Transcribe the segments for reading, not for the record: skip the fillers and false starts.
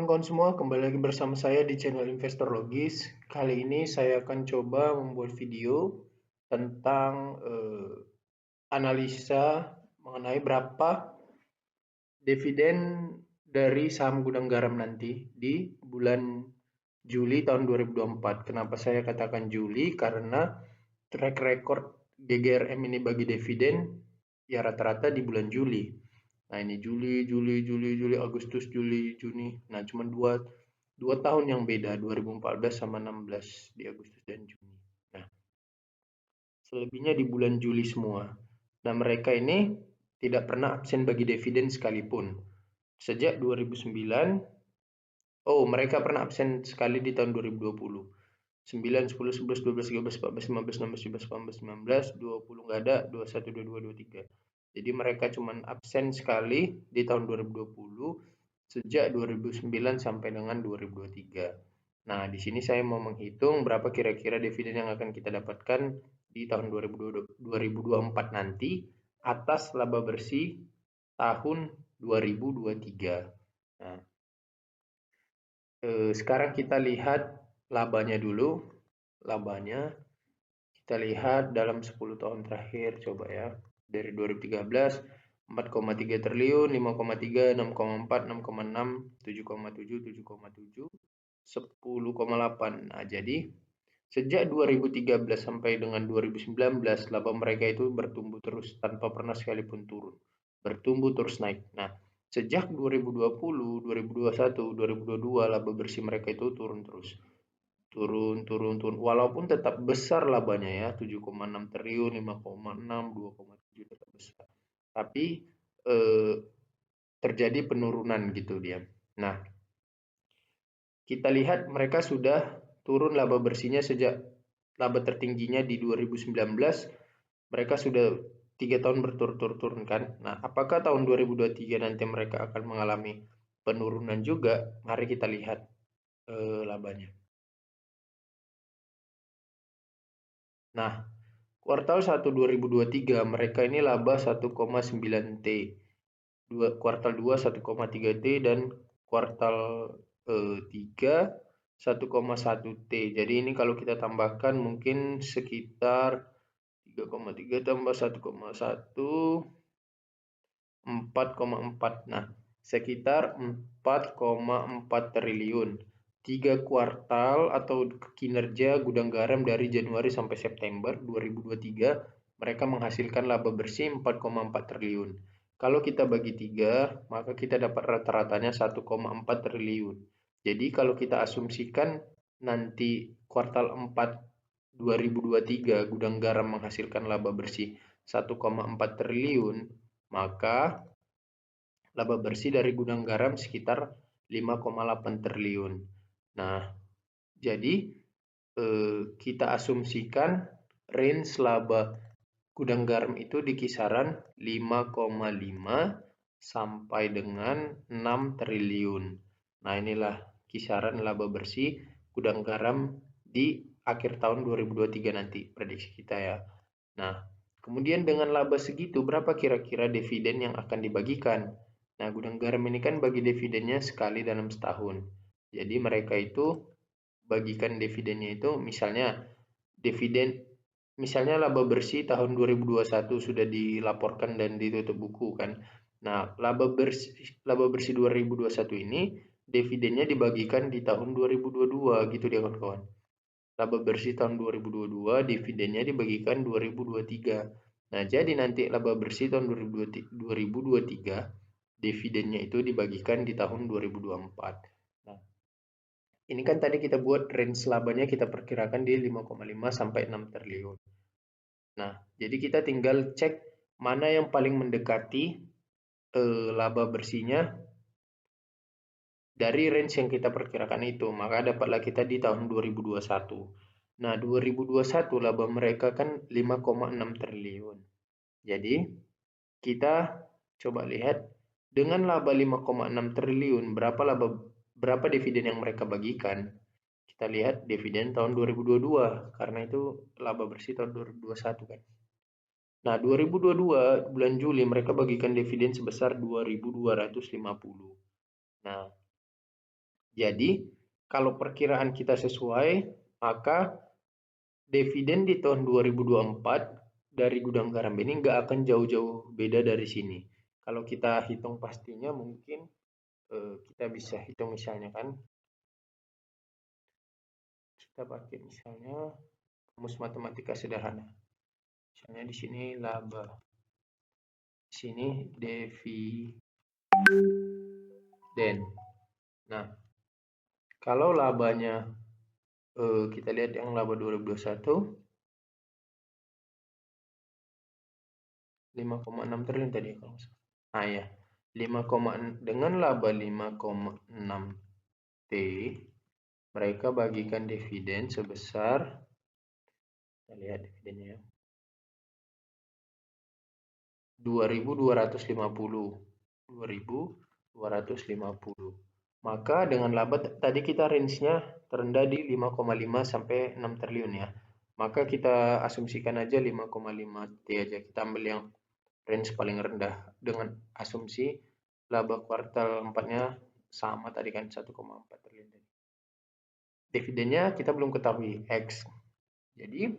kawan-kawan semua, kembali lagi bersama saya di channel Investor Logis. Kali ini saya akan coba membuat video tentang analisa mengenai berapa dividen dari saham Gudang Garam nanti di bulan Juli tahun 2024. Kenapa saya katakan Juli? Karena track record GGRM ini bagi dividen ya rata-rata di bulan Juli. Nah ini Juli, Agustus, Juli, Juni. Nah cuma dua tahun yang beda, 2014 sama 16 di Agustus dan Juni. Nah selebihnya di bulan Juli semua. Nah mereka ini tidak pernah absen bagi dividen sekalipun. Sejak 2009, mereka pernah absen sekali di tahun 2020. 9, 10, 11, 12, 13, 14, 15, 16, 17, 18, 19, 20 nggak ada, 21, 22, 23. Jadi mereka cuma absen sekali di tahun 2020 sejak 2009 sampai dengan 2023. Nah, di sini saya mau menghitung berapa kira-kira dividen yang akan kita dapatkan di tahun 2024 nanti atas laba bersih tahun 2023. Nah, sekarang kita lihat labanya dulu. Labanya kita lihat dalam 10 tahun terakhir, coba ya. Dari 2013 4,3 triliun, 5,3, 6,4, 6,6, 7,7, 7,7, 10,8. Nah, jadi sejak 2013 sampai dengan 2019 laba mereka itu bertumbuh terus tanpa pernah sekalipun turun. Bertumbuh terus naik. Nah, sejak 2020, 2021, 2022 laba bersih mereka itu turun terus. Turun. Walaupun tetap besar labanya ya, 7,6 triliun, 5,6, 2,7 tetap besar. Tapi terjadi penurunan gitu dia. Nah, kita lihat mereka sudah turun laba bersihnya sejak laba tertingginya di 2019, mereka sudah 3 tahun berturut-turut turun kan. Nah, apakah tahun 2023 nanti mereka akan mengalami penurunan juga? Mari kita lihat labanya. Nah, kuartal 1 2023 mereka ini laba 1,9 T. Kuartal 2 1,3 T dan kuartal 3 1,1 T. Jadi ini kalau kita tambahkan mungkin sekitar 3,3 tambah 1,1 4,4. Nah, sekitar 4,4 triliun. 3 kuartal atau kinerja Gudang Garam dari Januari sampai September 2023 mereka menghasilkan laba bersih 4,4 triliun. Kalau kita bagi 3, maka kita dapat rata-ratanya 1,4 triliun. Jadi kalau kita asumsikan nanti kuartal 4 2023 Gudang Garam menghasilkan laba bersih 1,4 triliun, maka laba bersih dari Gudang Garam sekitar 5,8 triliun. Nah, jadi kita asumsikan range laba Gudang Garam itu di kisaran 5,5 sampai dengan 6 triliun. Nah, inilah kisaran laba bersih Gudang Garam di akhir tahun 2023 nanti, prediksi kita ya. Nah, kemudian dengan laba segitu, berapa kira-kira dividen yang akan dibagikan? Nah, Gudang Garam ini kan bagi dividennya sekali dalam setahun. Jadi mereka itu bagikan dividennya itu misalnya laba bersih tahun 2021 sudah dilaporkan dan ditutup buku kan. Nah, laba bersih 2021 ini dividennya dibagikan di tahun 2022 gitu dia kawan-kawan. Laba bersih tahun 2022 dividennya dibagikan 2023. Nah, jadi nanti laba bersih tahun 2023 dividennya itu dibagikan di tahun 2024. Nah, ini kan tadi kita buat range labanya kita perkirakan di 5,5 sampai 6 triliun. Nah, jadi kita tinggal cek mana yang paling mendekati laba bersihnya dari range yang kita perkirakan itu, maka dapatlah kita di tahun 2021. Nah, 2021 laba mereka kan 5,6 triliun. Jadi, kita coba lihat dengan laba 5,6 triliun, berapa dividen yang mereka bagikan? Kita lihat dividen tahun 2022 karena itu laba bersih tahun 2021 kan. Nah, 2022 bulan Juli mereka bagikan dividen sebesar 2.250. Nah, Jadi, kalau perkiraan kita sesuai, maka dividen di tahun 2024 dari gudang garam ini nggak akan jauh-jauh beda dari sini. Kalau kita hitung pastinya mungkin kita bisa hitung misalnya kan, kita pakai misalnya rumus matematika sederhana. Misalnya di sini laba, di sini dividen. Nah, kalau labanya kita lihat yang laba 2021 5,6 triliun tadi kalau nggak salah. Nah ya, 5, dengan laba 5,6 T, mereka bagikan dividen sebesar, kita lihat dividennya ya, 2.250. 2.250. Maka dengan laba tadi kita range-nya terendah di 5,5 sampai 6 triliun ya. Maka kita asumsikan aja 5,5 T aja. Kita ambil yang range paling rendah dengan asumsi laba kuartal 4-nya sama tadi kan 1,4 triliun tadi. Dividennya kita belum ketahui X. Jadi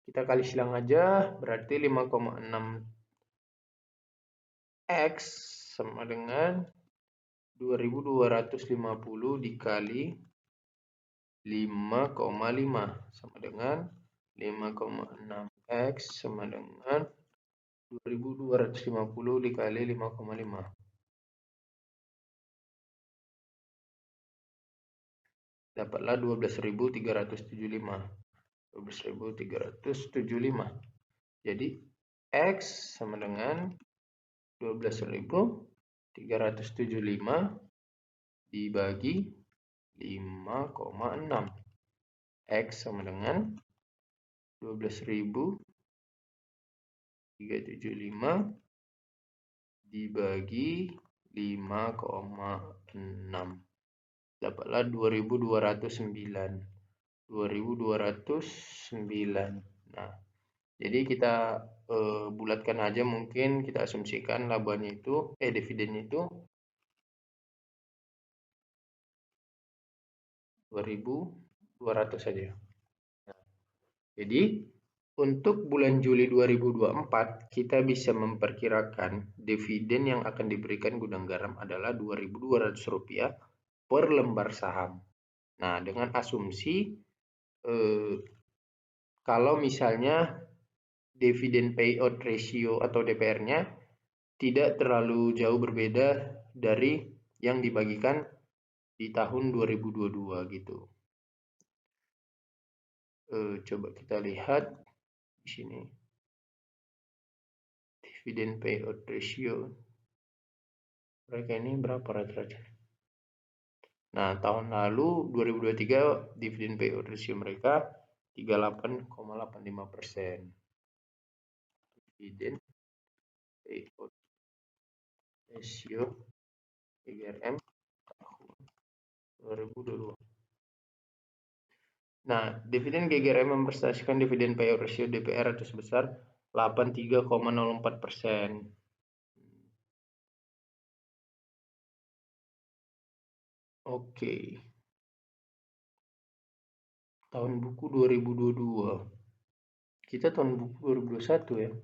kita kali silang aja, berarti 5,6 X sama dengan 2.250 dikali 5,5 sama dengan 5,6 X sama dengan 2.250 dikali 5,5. Dapatlah 12.375. 12.375. Jadi X sama dengan 12.375 dibagi 5,6. X sama dengan 12.375 dibagi 5,6. Dapatlah 2.209. 2.209. Nah, jadi kita bulatkan aja, mungkin kita asumsikan labanya itu, dividennya itu 2.200 saja. Nah, jadi untuk bulan Juli 2024 kita bisa memperkirakan dividen yang akan diberikan gudang garam adalah Rp2.200 per lembar saham. Nah, dengan asumsi kalau misalnya dividen payout ratio atau DPR-nya tidak terlalu jauh berbeda dari yang dibagikan di tahun 2022 gitu. Coba kita lihat di sini dividen payout ratio mereka ini berapa rata-rata. Nah, tahun lalu 2023 dividen payout ratio mereka 38,85%. Dividen payout ratio GGRM tahun 2022. Nah, dividen GGRM mempresentasikan dividen payout ratio DPR itu sebesar 83,04%. Oke. Tahun buku 2022. Kita tahun buku 2021 ya.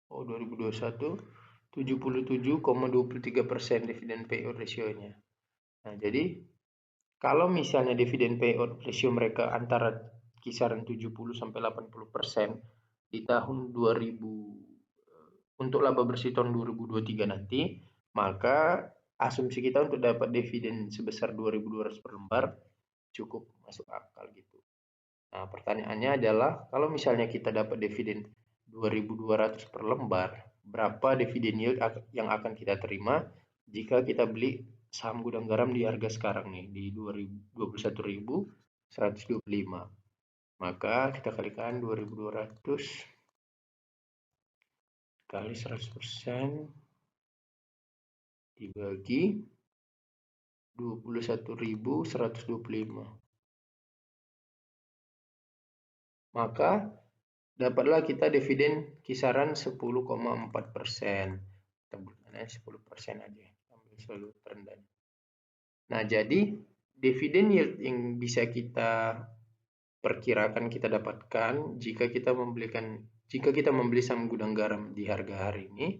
Oh, 2021 77,23% dividen payout ratio-nya. Nah, jadi kalau misalnya dividen payout ratio mereka antara kisaran 70 sampai 80% di tahun 2000 untuk laba bersih tahun 2023 nanti, maka asumsi kita untuk dapat dividen sebesar 2.200 per lembar cukup masuk akal gitu. Nah, pertanyaannya adalah kalau misalnya kita dapat dividen 2.200 per lembar, berapa dividen yield yang akan kita terima jika kita beli saham gudang garam di harga sekarang nih di 21.125. Maka kita kalikan 2.200 kali 100% dibagi 21.125. Maka dapatlah kita dividen kisaran 10,4%. Kita bulatkan 10% aja, ambil selalu terendahnya. Nah, jadi dividen yield yang bisa kita perkirakan kita dapatkan jika kita membeli saham Gudang Garam di harga hari ini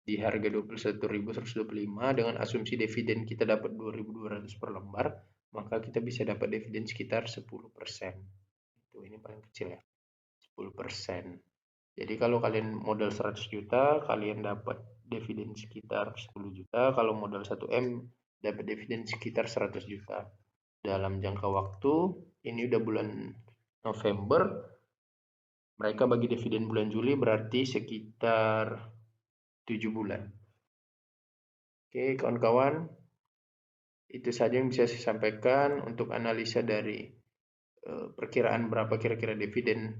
di harga 21.125 dengan asumsi dividen kita dapat 2.200 per lembar, maka kita bisa dapat dividen sekitar 10%. Itu ini paling kecil ya. 10%. Jadi kalau kalian modal 100 juta, kalian dapat dividen sekitar 10 juta. Kalau modal 1M, dapat dividen sekitar 100 juta. Dalam jangka waktu, ini udah bulan November, mereka bagi dividen bulan Juli berarti sekitar 7 bulan. Oke, kawan-kawan, itu saja yang bisa saya sampaikan untuk analisa dari perkiraan berapa kira-kira dividen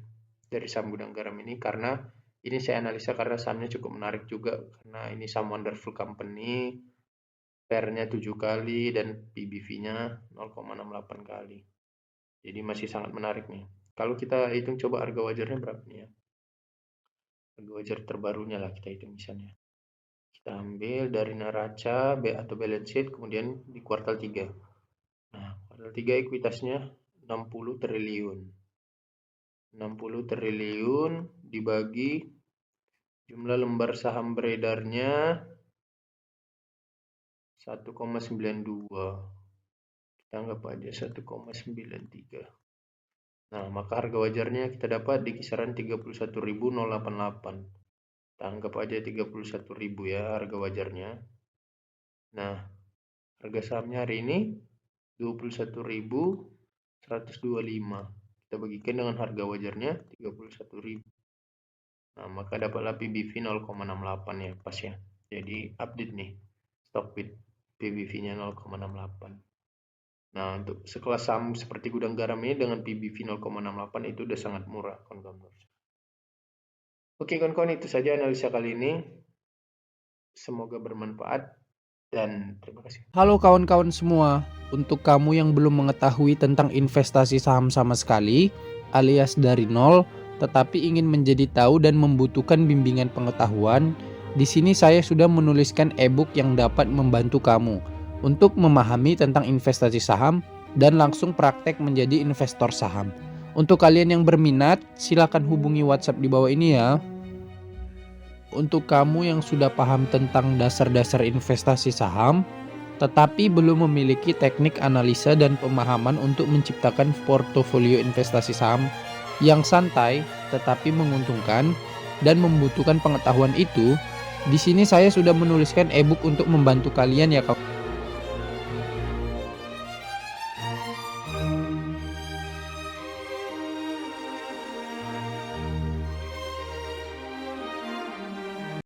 dari saham Gudang Garam ini, karena ini saya analisa karena sahamnya cukup menarik juga, karena ini saham wonderful company, PER-nya 7 kali dan PBV-nya 0,68 kali. Jadi masih sangat menarik nih. Kalau kita hitung coba harga wajarnya berapa nih ya? Harga wajar terbarunya lah kita hitung misalnya. Kita ambil dari neraca atau balance sheet, kemudian di kuartal 3. Nah, kuartal 3 ekuitasnya 60 triliun. 60 triliun dibagi jumlah lembar saham beredarnya 1,92. Kita anggap aja 1,93. Nah, maka harga wajarnya kita dapat di kisaran 31.088. Kita anggap aja 31.000 ya harga wajarnya. Nah, harga sahamnya hari ini 21.125. Kita bagikan dengan harga wajarnya 31.000. Nah, maka dapatlah PBV 0,68 ya, pas ya. Jadi update nih, stock with PBV-nya 0,68. Nah, untuk sekelas saham seperti Gudang Garam ini dengan PBV 0,68 itu udah sangat murah, kawan-kawan. Oke, kawan-kawan, itu saja analisa kali ini. Semoga bermanfaat dan terima kasih. Halo kawan-kawan semua, untuk kamu yang belum mengetahui tentang investasi saham sama sekali, alias dari nol, tetapi ingin menjadi tahu dan membutuhkan bimbingan pengetahuan, di sini saya sudah menuliskan e-book yang dapat membantu kamu untuk memahami tentang investasi saham dan langsung praktek menjadi investor saham. Untuk kalian yang berminat, silakan hubungi WhatsApp di bawah ini ya. Untuk kamu yang sudah paham tentang dasar-dasar investasi saham, tetapi belum memiliki teknik analisa dan pemahaman untuk menciptakan portofolio investasi saham yang santai tetapi menguntungkan dan membutuhkan pengetahuan itu, di sini saya sudah menuliskan e-book untuk membantu kalian ya kawan.